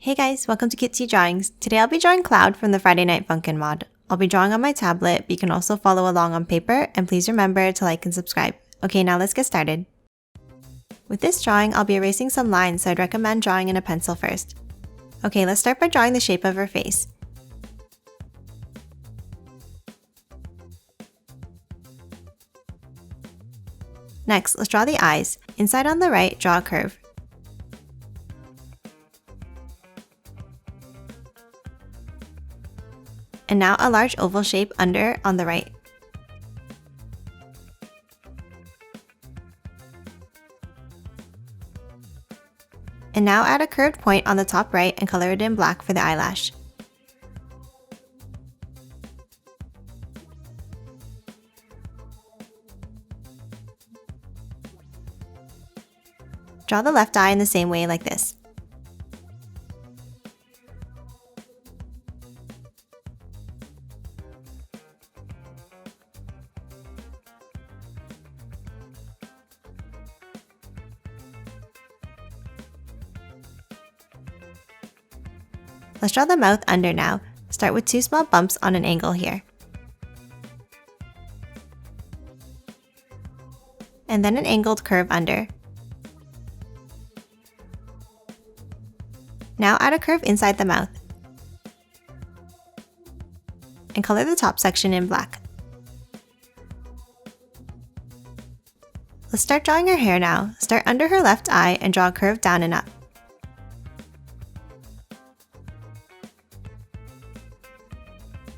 Hey guys, welcome to Kitsy Drawings. Today I'll be drawing Cloud from the Friday Night Funkin Mod. I'll be drawing on my tablet, but you can also follow along on paper, and please remember to like and subscribe. Okay, now let's get started. With this drawing, I'll be erasing some lines, so I'd recommend drawing in a pencil first. Okay, let's start by drawing the shape of her face. Next, let's draw the eyes. Inside on the right, draw a curve. And now a large oval shape under on the right. And now add a curved point on the top right and color it in black for the eyelash. Draw the left eye in the same way like this. Let's draw the mouth under now. Start with two small bumps on an angle here. And then an angled curve under. Now add a curve inside the mouth. And color the top section in black. Let's start drawing her hair now. Start under her left eye and draw a curve down and up.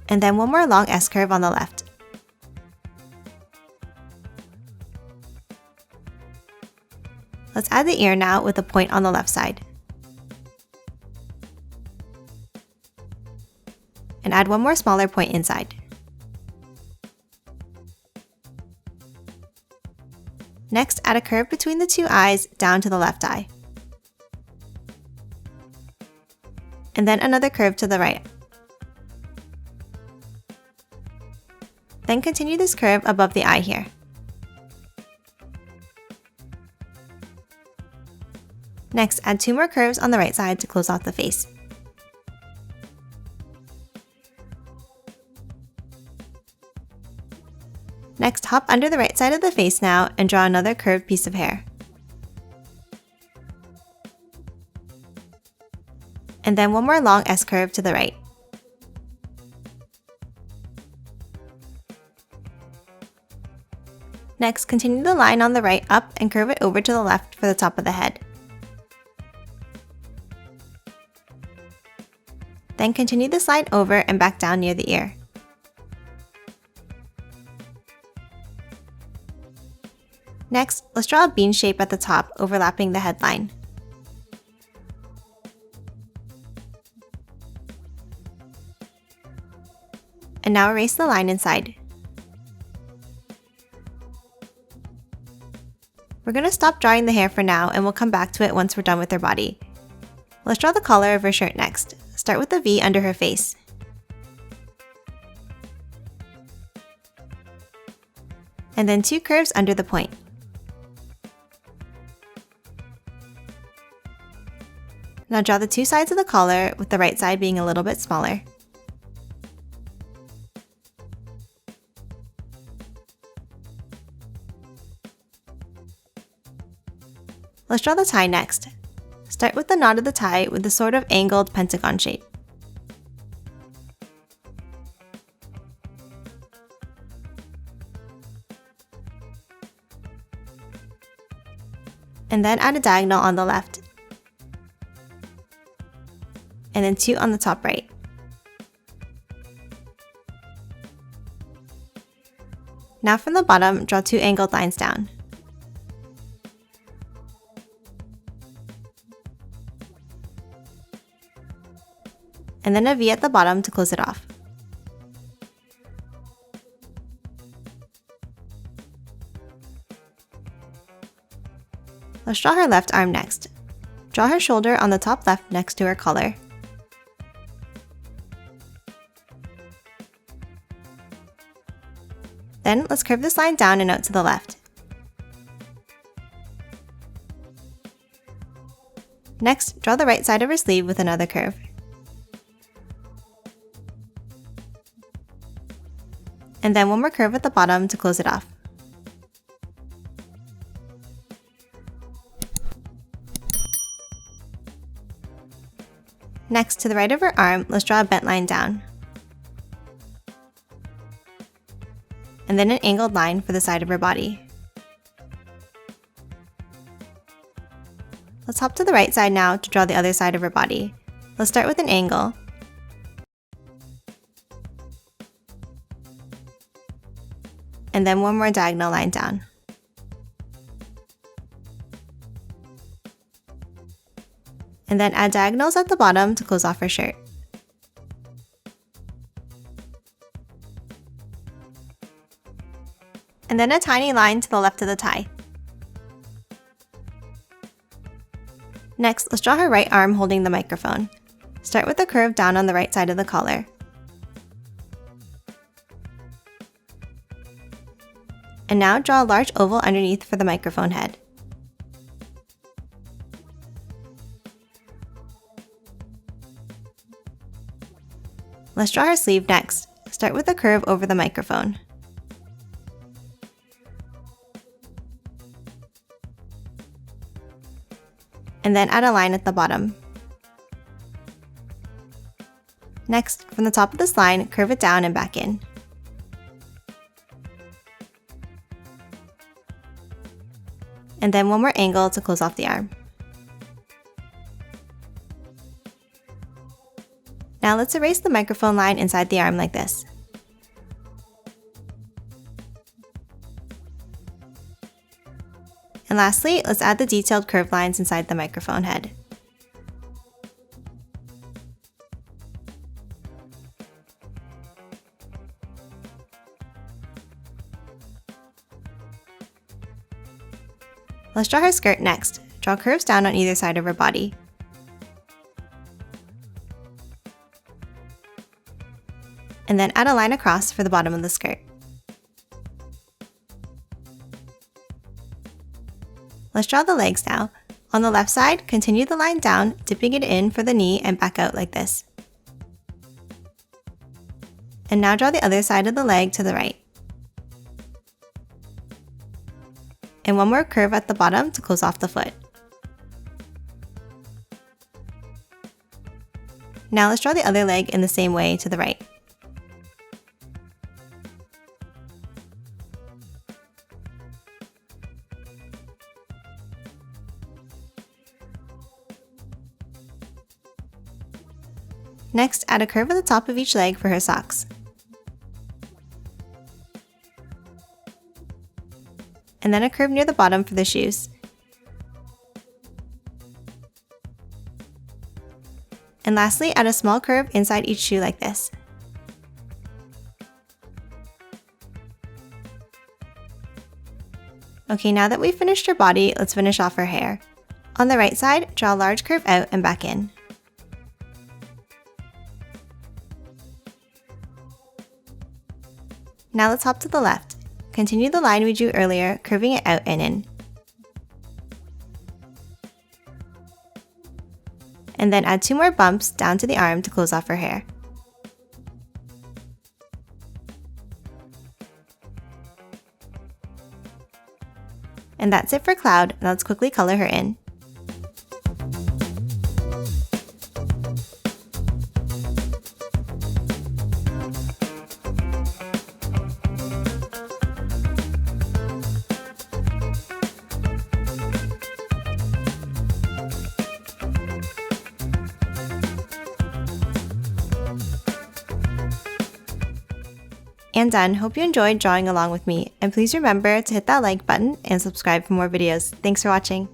And then one more long S-curve on the left. Let's add the ear now with a point on the left side. And add one more smaller point inside. Next, add a curve between the two eyes down to the left eye. And then another curve to the right. Then continue this curve above the eye here. Next, add two more curves on the right side to close off the face. Next, hop under the right side of the face now and draw another curved piece of hair. And then one more long S-curve to the right. Next, continue the line on the right up and curve it over to the left for the top of the head. Then continue this line over and back down near the ear. Next, let's draw a bean shape at the top, overlapping the headline. And now erase the line inside. We're going to stop drawing the hair for now, and we'll come back to it once we're done with her body. Let's draw the collar of her shirt next. Start with the V under her face. And then two curves under the point. Now draw the two sides of the collar, with the right side being a little bit smaller. Let's draw the tie next. Start with the knot of the tie with a sort of angled pentagon shape. And then add a diagonal on the left. And then two on the top right. Now from the bottom, draw two angled lines down. And then a V at the bottom to close it off. Let's draw her left arm next. Draw her shoulder on the top left next to her collar. Then let's curve this line down and out to the left. Next, draw the right side of her sleeve with another curve. And then one more curve at the bottom to close it off. Next, to the right of her arm, let's draw a bent line down. And then an angled line for the side of her body. Let's hop to the right side now to draw the other side of her body. Let's start with an angle. And then one more diagonal line down. And then add diagonals at the bottom to close off her shirt. And then a tiny line to the left of the tie. Next, let's draw her right arm holding the microphone. Start with a curve down on the right side of the collar. And now draw a large oval underneath for the microphone head. Let's draw her sleeve next. Start with a curve over the microphone. And then add a line at the bottom. Next, from the top of this line, curve it down and back in. And then one more angle to close off the arm. Now let's erase the microphone line inside the arm like this. And lastly, let's add the detailed curved lines inside the microphone head. Let's draw her skirt next. Draw curves down on either side of her body. And then add a line across for the bottom of the skirt. Let's draw the legs now. On the left side, continue the line down, dipping it in for the knee and back out like this. And now draw the other side of the leg to the right. And one more curve at the bottom to close off the foot. Now let's draw the other leg in the same way to the right. Next, add a curve at the top of each leg for her socks. And then a curve near the bottom for the shoes. And lastly, add a small curve inside each shoe like this. Okay, now that we've finished her body, let's finish off her hair. On the right side, draw a large curve out and back in. Now let's hop to the left. Continue the line we drew earlier, curving it out and in. And then add 2 more bumps down to the arm to close off her hair. And that's it for Cloud. Now let's quickly color her in. And done. Hope you enjoyed drawing along with me, and please remember to hit that like button and subscribe for more videos. Thanks for watching.